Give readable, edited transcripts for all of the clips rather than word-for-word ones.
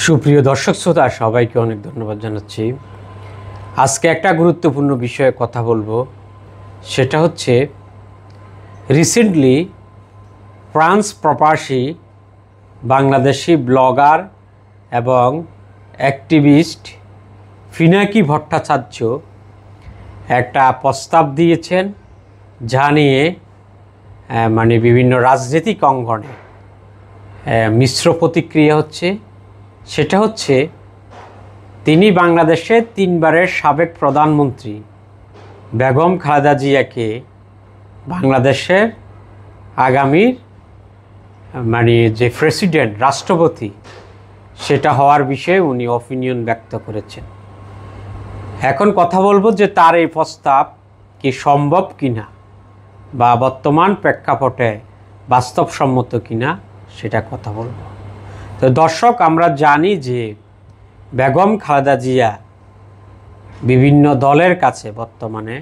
সুপ্রিয় দর্শক শ্রোতা সবাইকে অনেক ধন্যবাদ জানাচ্ছি। আজকে একটা গুরুত্বপূর্ণ বিষয়ে কথা বলবো, সেটা হচ্ছে রিসেন্টলি ফ্রান্স প্রবাসী বাংলাদেশি ব্লগার এবং অ্যাক্টিভিস্ট পিনাকি ভট্টাচার্য একটা প্রস্তাব দিয়েছেন, যা নিয়ে বিভিন্ন রাজনৈতিক অঙ্গনে মিশ্র প্রতিক্রিয়া হচ্ছে। সেটা হচ্ছে তিনি বাংলাদেশের 3 বারের সাবেক প্রধানমন্ত্রী বেগম খালেদা জিয়াকে বাংলাদেশের আগামীর যে প্রেসিডেন্ট রাষ্ট্রপতি সেটা হওয়ার বিষয়ে উনি অপিনিয়ন ব্যক্ত করেছেন। এখন কথা বলবো যে তার এই প্রস্তাব কি সম্ভব কিনা বা বর্তমান প্রেক্ষাপটে বাস্তবসম্মত কিনা সেটা কথা বলবো। তো দর্শক, আমরা জানি যে বেগম খালেদা জিয়া বিভিন্ন দলের কাছে বর্তমানে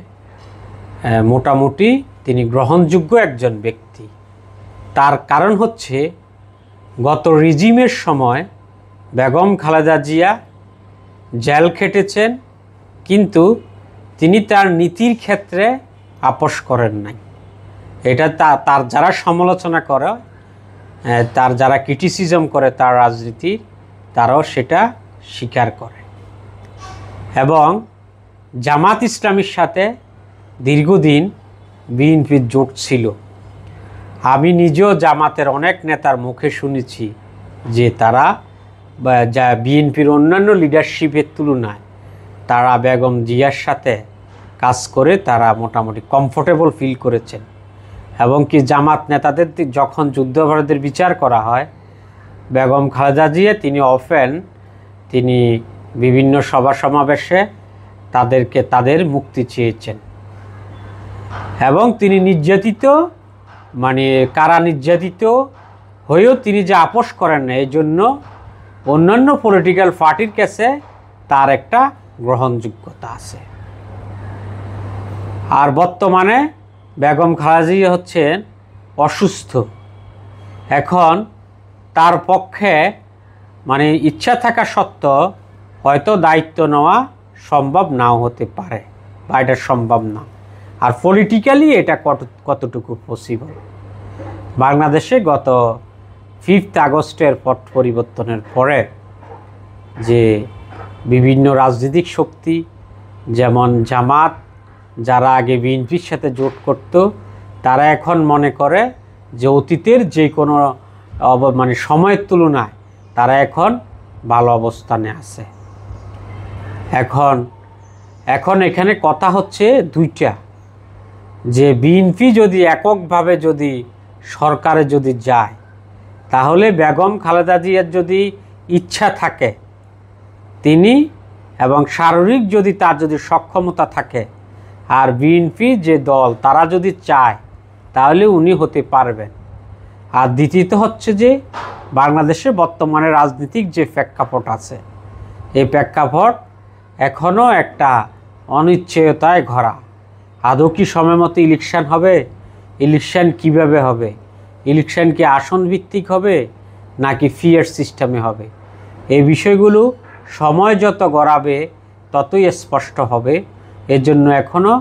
মোটামুটি তিনি গ্রহণযোগ্য একজন ব্যক্তি। তার কারণ হচ্ছে গত রিজিমের সময় বেগম খালেদা জিয়া জেল খেটেছেন, কিন্তু তিনি তার নীতির ক্ষেত্রে আপোস করেন নাই। এটা তার যারা সমালোচনা করে, তার যারা ক্রিটিসিজম করে তার রাজনীতি, তারাও সেটা স্বীকার করে। এবং জামাত ইসলামীর সাথে দীর্ঘদিন বিএনপির জোট ছিল। আমি নিজেও জামাতের অনেক নেতার মুখে শুনেছি যে তারা বিএনপির অন্যান্য লিডারশিপের তুলনায় তারা বেগম জিয়ার সাথে কাজ করে তারা মোটামুটি কমফোর্টেবল ফিল করেছেন। এবং কি জামাত নেতাদের যখন যুদ্ধাপরাধীদের বিচার করা হয়, বেগম খালেদা জিয়া তিনি বিভিন্ন সভা সমাবেশে তাদের মুক্তি চেয়েছেন। এবং তিনি নির্যাতিত কারা নির্যাতিত হয়েও তিনি যে আপোস করেন না, এই জন্য অন্যান্য পলিটিক্যাল পার্টির কাছে তার একটা গ্রহণযোগ্যতা আছে। আর বর্তমানে বেগম খালেদা জিয়া হচ্ছেন অসুস্থ। এখন তার পক্ষে ইচ্ছা থাকা সত্ত্বেও হয়তো দায়িত্ব নেওয়া সম্ভব নাও হতে পারে, বা এটা সম্ভব না। আর পলিটিক্যালি এটা কতটুকু পসিবল। বাংলাদেশে গত 5 আগস্টের পট পরিবর্তনের পরে যে বিভিন্ন রাজনৈতিক শক্তি, যেমন জামাত, যারা আগে বিএনপির সাথে জোট করত, তারা এখন মনে করে যে অতীতের যে কোনো সময়ের তুলনায় তারা এখন ভালো অবস্থানে আছে। এখন এখানে কথা হচ্ছে দুইটা, যে বিএনপি যদি এককভাবে যদি সরকারে যদি যায়, তাহলে বেগম খালেদা জিয়ার যদি ইচ্ছা থাকে তিনি, এবং শারীরিক যদি তার যদি সক্ষমতা থাকে, আর বিএনপি যে দল তারা যদি চায়, তাহলে উনি হতে পারবেন। আর দ্বিতীয়ত হচ্ছে যে বাংলাদেশে বর্তমানে রাজনৈতিক যে প্রেক্ষাপট আছে, এই প্রেক্ষাপট এখনও একটা অনিশ্চয়তায় ভরা। আদৌ কি সময় মতো ইলেকশন হবে? ইলেকশন কিভাবে হবে? ইলেকশন কি আসন ভিত্তিক হবে নাকি ফিয়ার সিস্টেমে হবে? এই বিষয়গুলো সময় যত গড়াবে ততই স্পষ্ট হবে। এর জন্য এখনও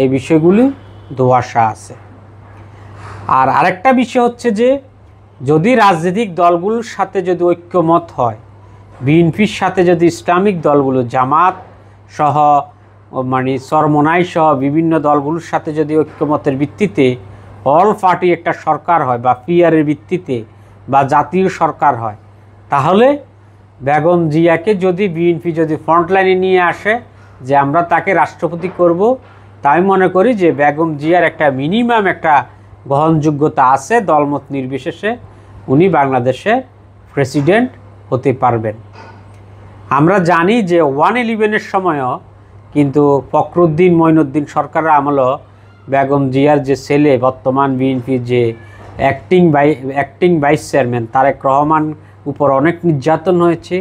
এই বিষয়গুলি ধোঁয়াশা আছে। আর আরেকটা বিষয় হচ্ছে যে যদি রাজনৈতিক দলগুলোর সাথে যদি ঐক্যমত হয়, বিএনপির সাথে যদি ইসলামিক দলগুলো জামাত সহ চরমোনাই সহ বিভিন্ন দলগুলোর সাথে যদি ঐক্যমতের ভিত্তিতে অল পার্টি একটা সরকার হয়, বা পিআরের ভিত্তিতে বা জাতীয় সরকার হয়, তাহলে বেগম জিয়াকে যদি বিএনপি যদি ফ্রন্টলাইনে নিয়ে আসে যে আমরা তাকে রাষ্ট্রপতি করব, তাই মনে করি যে বেগম জিয়ার একটা মিনিমাম একটা গ্রহণযোগ্যতা আছে। দলমত নির্বিশেষে উনি বাংলাদেশের প্রেসিডেন্ট হতে পারবেন। আমরা জানি যে 111-এর সময়ও কিন্তু ফখরুদ্দিন মঈনুদ্দিন সরকারের আমলও বেগম জিয়ার যে ছেলে, বর্তমান বিএনপির যে acting vice chairman Tarique Rahman উপর অনেক নির্যাতন হয়েছে,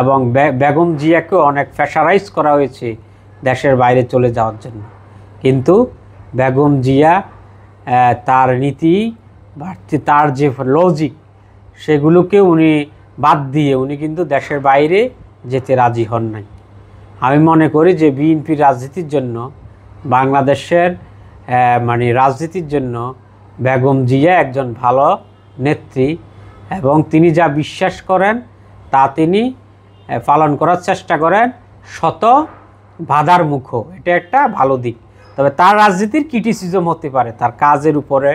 এবং বেগম জিয়াকেও অনেক প্রেশারাইজ করা হয়েছে দেশের বাইরে চলে যাওয়ার জন্য। কিন্তু বেগম জিয়া তার নীতি, তার যে লজিক, সেগুলোকে উনি বাদ দিয়ে উনি কিন্তু দেশের বাইরে যেতে রাজি হন নাই। আমি মনে করি যে বিএনপির রাজনীতির জন্য, বাংলাদেশের মানে রাজনীতির জন্য বেগম জিয়া একজন ভালো নেত্রী এবং তিনি যা বিশ্বাস করেন তা তিনি পালন করার চেষ্টা করেন শত বাধার মুখও। এটা একটা ভালো দিক। তবে তার রাজনীতির ক্রিটিসিজম হতে পারে, তার কাজের উপরে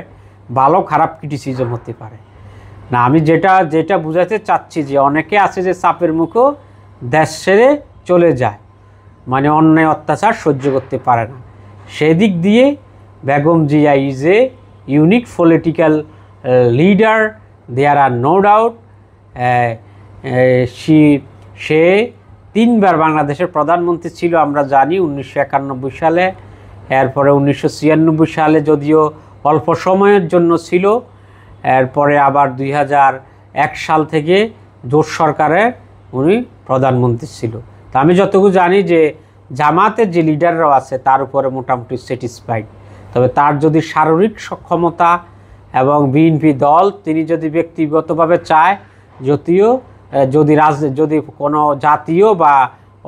ভালো খারাপ ক্রিটিসিজম হতে পারে না। আমি যেটা বুঝাতে চাচ্ছি যে অনেকে আছে যে চাপের মুখও দেশ ছেড়ে চলে যায়, মানে অন্যায় অত্যাচার সহ্য করতে পারে না। সেদিক দিয়ে Begum Zia is a unique political leader, there are no doubt. সে 3 বার বাংলাদেশের প্রধানমন্ত্রী ছিল আমরা জানি, 1991 সালে, এরপরে 1996 সালে যদিও অল্প সময়ের জন্য ছিল, এরপরে আবার 2001 সাল থেকে জোট সরকারে উনি প্রধানমন্ত্রী ছিল। তা আমি যতটুকু জানি যে জামাতের যে লিডাররাও আছে তার উপরে মোটামুটি স্যাটিসফাইড। তবে তার যদি শারীরিক সক্ষমতা এবং বিএনপি দল তিনি যদি ব্যক্তিগতভাবে চায়, যদি কোনো জাতীয় বা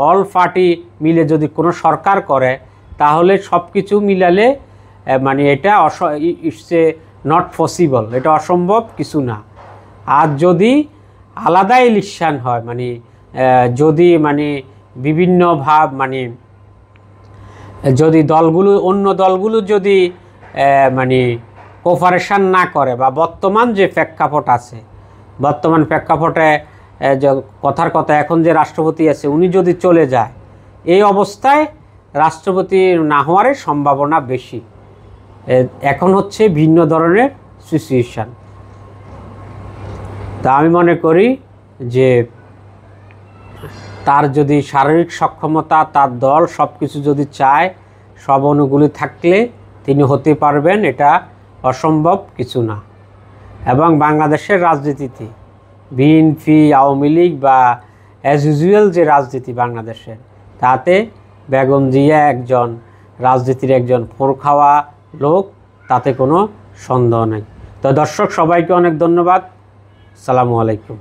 অল পার্টি মিলে যদি কোনো সরকার করে, তাহলে সব কিছু মিলালে মানে এটা ইটস এ নট পসিবল, এটা অসম্ভব কিছু না। আর যদি আলাদা ইলেকশন হয়, মানে যদি মানে বিভিন্ন মানে যদি অন্য দলগুলো যদি মানে কোঅপারেশন না করে, বা বর্তমান যে প্রেক্ষাপট আছে, বর্তমান প্রেক্ষাপটে কথার কথা এখন যে রাষ্ট্রপতি আছে উনি যদি চলে যায়, এই অবস্থায় রাষ্ট্রপতি না হওয়ার সম্ভাবনা বেশি। এখন হচ্ছে ভিন্ন ধরনের সিচুয়েশান। তা আমি মনে করি যে তার যদি শারীরিক সক্ষমতা, তার দল সব কিছু যদি চায়, সব অনুকূলে থাকলে তিনি হতে পারবেন, এটা অসম্ভব কিছু না। এবং বাংলাদেশের রাজনীতিতে বিএনপি, আওয়ামী লীগ বা অ্যাজ ইউজুয়াল যে রাজনীতি বাংলাদেশের, তাতে বেগম জিয়া একজন রাজনীতির একজন পোরখাওয়া লোক, তাতে কোনো সন্দেহ নেই। তো দর্শক সবাইকে অনেক ধন্যবাদ। আসসালামু আলাইকুম।